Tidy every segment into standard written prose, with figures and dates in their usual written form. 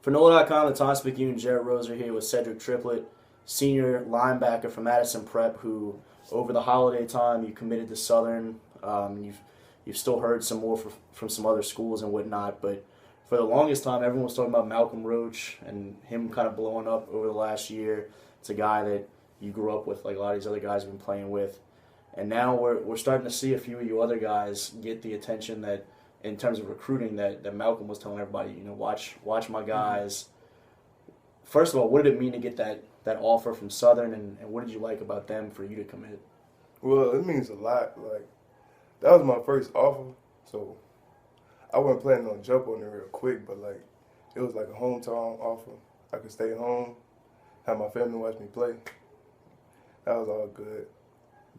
For NOLA.com, the Tom Speak and Jared Rose are here with Cedric Triplett, senior linebacker from Madison Prep, who over the holiday time you committed to Southern. You've still heard some more from some other schools and whatnot, but for the longest time, everyone was talking about Malcolm Roach and him kind of blowing up over the last year. It's a guy that you grew up with, like a lot of these other guys have been playing with, and now we're starting to see a few of you other guys get the attention that, in terms of recruiting, that Malcolm was telling everybody, watch my guys. First of all, what did it mean to get that offer from Southern, and what did you like about them for you to commit? Well, it means a lot. Like, that was my first offer, so I wasn't planning on jumping on it real quick, but like, it was like a hometown offer. I could stay home, have my family watch me play. That was all good.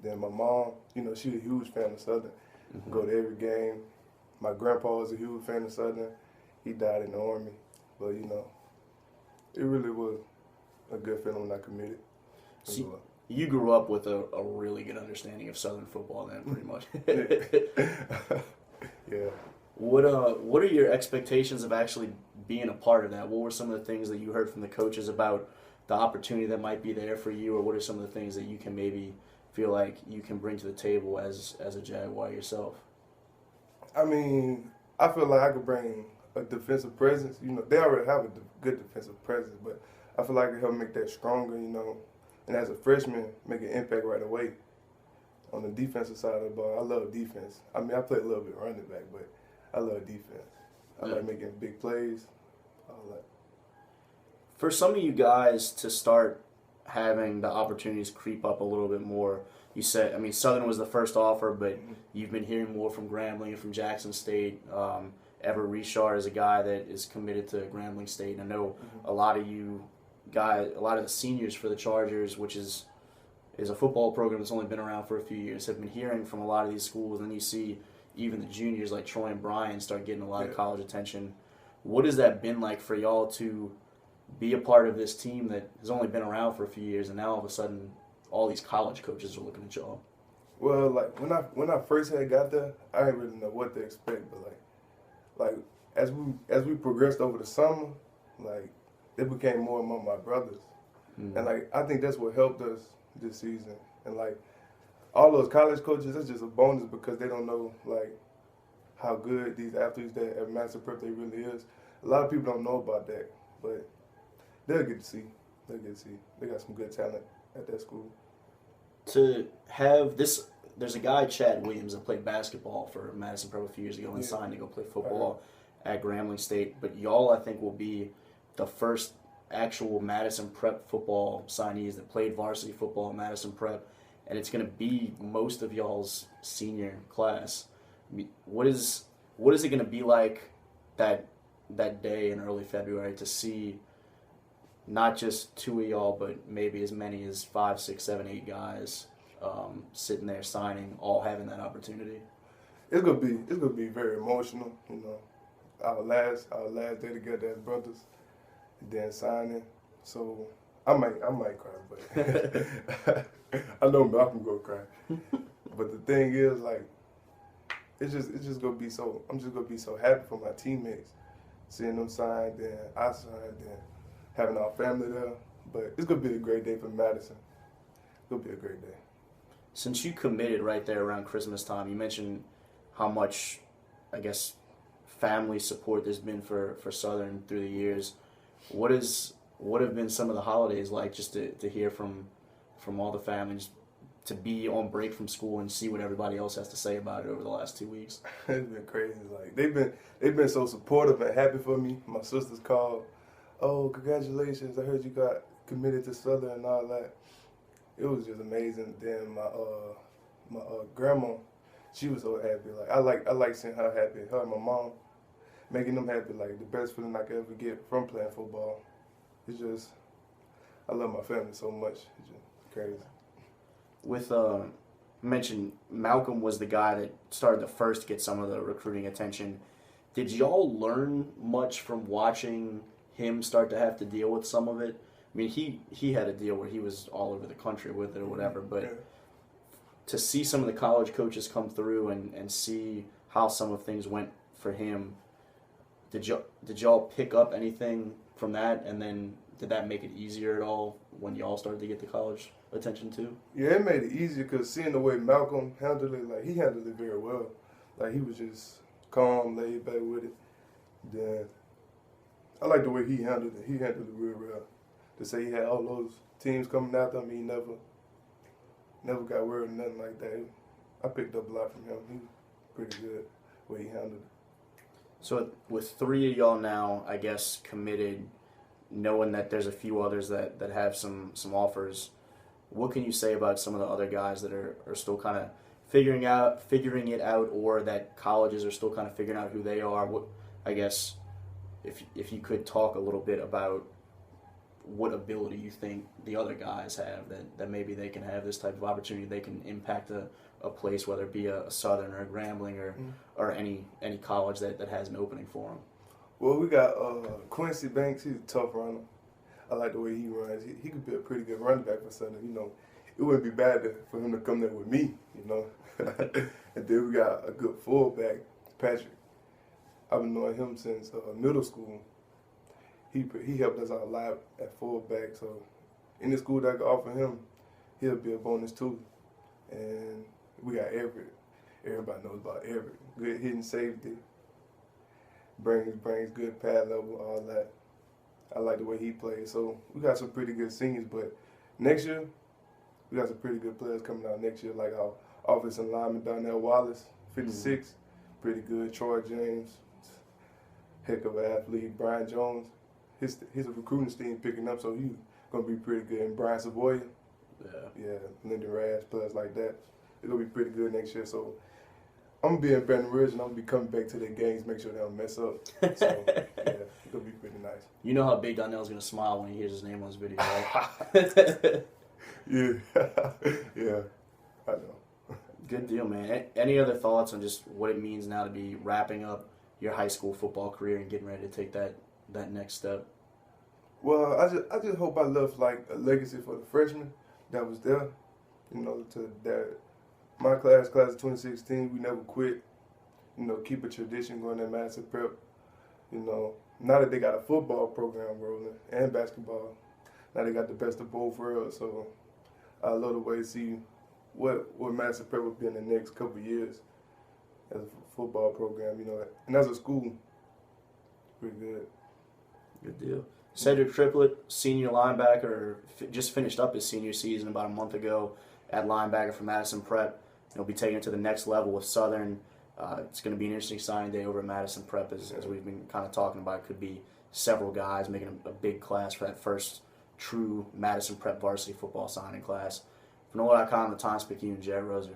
Then my mom, she a huge fan of Southern. Go to every game. My grandpa was a huge fan of Southern. He died in the Army. But, it really was a good feeling when I committed. See, you grew up with a really good understanding of Southern football then, pretty much. Yeah. What are your expectations of actually being a part of that? What were some of the things that you heard from the coaches about the opportunity that might be there for you, or what are some of the things that you can maybe feel like you can bring to the table as a Jaguar yourself? I mean, I feel like I could bring a defensive presence. They already have a good defensive presence, but I feel like I could help make that stronger, And as a freshman, make an impact right away. On the defensive side of the ball, I love defense. I mean, I play a little bit running back, but I love defense. I like making big plays, all that. For some of you guys to start having the opportunities creep up a little bit more, you said, Southern was the first offer, but you've been hearing more from Grambling and from Jackson State. Ever Richard is a guy that is committed to Grambling State. And I know a lot of you guys, a lot of the seniors for the Chargers, which is a football program that's only been around for a few years, have been hearing from a lot of these schools. And you see even the juniors like Troy and Brian start getting a lot of college attention. What has that been like for y'all to be a part of this team that has only been around for a few years, and now all of a sudden all these college coaches are looking at y'all? Well, like when I first had got there, I didn't really know what to expect, but like as we progressed over the summer, like it became more and more my brothers, and like I think that's what helped us this season. And like all those college coaches, it's just a bonus because they don't know like how good these athletes that at Madison Prep they really is. A lot of people don't know about that, but they'll get to see. They'll get to see. They got some good talent at that school. To have this, there's a guy, Chad Williams, that played basketball for Madison Prep a few years ago and signed to go play football at Grambling State. But y'all, I think, will be the first actual Madison Prep football signees that played varsity football at Madison Prep, and it's going to be most of y'all's senior class. What is it going to be like that day in early February to see not just two of y'all, but maybe as many as 5, 6, 7, 8 guys sitting there signing, all having that opportunity? It's gonna be very emotional. Our last day together as brothers, and then signing. So I might cry, but I know Malcolm gonna cry. But the thing is, like, it's just gonna be so. I'm just gonna be so happy for my teammates, seeing them sign, then I signed, then having our family there. But it's gonna be a great day for Madison. It's gonna be a great day. Since you committed right there around Christmas time, you mentioned how much, I guess, family support there's been for Southern through the years. What have been some of the holidays like, just to hear from all the families, to be on break from school and see what everybody else has to say about it over the last 2 weeks? It's been crazy. Like they've been so supportive and happy for me. My sisters called, "Oh, congratulations! I heard you got committed to Southern and all that." It was just amazing. Then my grandma, she was so happy. Like I like seeing her happy. Her and my mom, making them happy. Like the best feeling I could ever get from playing football. It's just, I love my family so much. It's just crazy. With mentioned Malcolm was the guy that started to first get some of the recruiting attention. Did y'all learn much from watching him start to have to deal with some of it? I mean, he had a deal where he was all over the country with it or whatever, but to see some of the college coaches come through and see how some of things went for him, did y'all pick up anything from that, and then did that make it easier at all when y'all started to get the college attention too? Yeah, it made it easier because seeing the way Malcolm handled it, like he handled it very well. Like he was just calm, laid back with it. Then I like the way he handled it. He handled it real well. To say he had all those teams coming after him, he never got worried or nothing like that. I picked up a lot from him. He was pretty good the way he handled it. So with 3 of y'all now, I guess, committed, knowing that there's a few others that have some offers, what can you say about some of the other guys that are still kind of figuring it out, or that colleges are still kind of figuring out who they are? What, I guess, if you could talk a little bit about what ability you think the other guys have that maybe they can have this type of opportunity, they can impact a place, whether it be a Southern or a Grambling or any college that has an opening for them. Well, we got Quincy Banks. He's a tough runner. I like the way he runs. He could be a pretty good running back for Southern. You know, it wouldn't be bad for him to come there with me, you know. And then we got a good fullback, Patrick. I've been knowing him since middle school. He helped us out a lot at fullback. So any school that I could offer him, he'll be a bonus too. And we got Everett. Everybody knows about Everett. Good hitting safety. Brings good pad level, all that. I like the way he plays. So we got some pretty good seniors, but next year we got some pretty good players coming out next year, like our offensive lineman Donnell Wallace, 56, pretty good. Troy James, heck of an athlete. Brian Jones, his recruiting team picking up, so he's gonna be pretty good. And Brian Savoya, yeah, Lyndon Rash, players like that. It's gonna be pretty good next year. So I'm gonna be in Baton Rouge, and I'm gonna be coming back to their games, make sure they don't mess up. So yeah, it's gonna be pretty nice. You know how Big Donnell's gonna smile when he hears his name on his video, right? yeah, I know. Good deal, man. Any other thoughts on just what it means now to be wrapping up your high school football career and getting ready to take that next step? Well, I just hope I left like a legacy for the freshmen that was there. You know, to that my class of 2016, we never quit. You know, keep a tradition going at Madison Prep. You know, now that they got a football program rolling and basketball, now they got the best of both worlds. So I love the way to see what Madison Prep will be in the next couple of years as a football program. You know, and as a school, pretty good. Good deal. Cedric Triplett, senior linebacker, just finished up his senior season about a month ago at linebacker for Madison Prep. He'll be taking it to the next level with Southern. It's going to be an interesting signing day over at Madison Prep, as we've been kind of talking about. It could be several guys making a big class for that first true Madison Prep varsity football signing class. For NOLA.com, the Times Picayune, Jared Roser.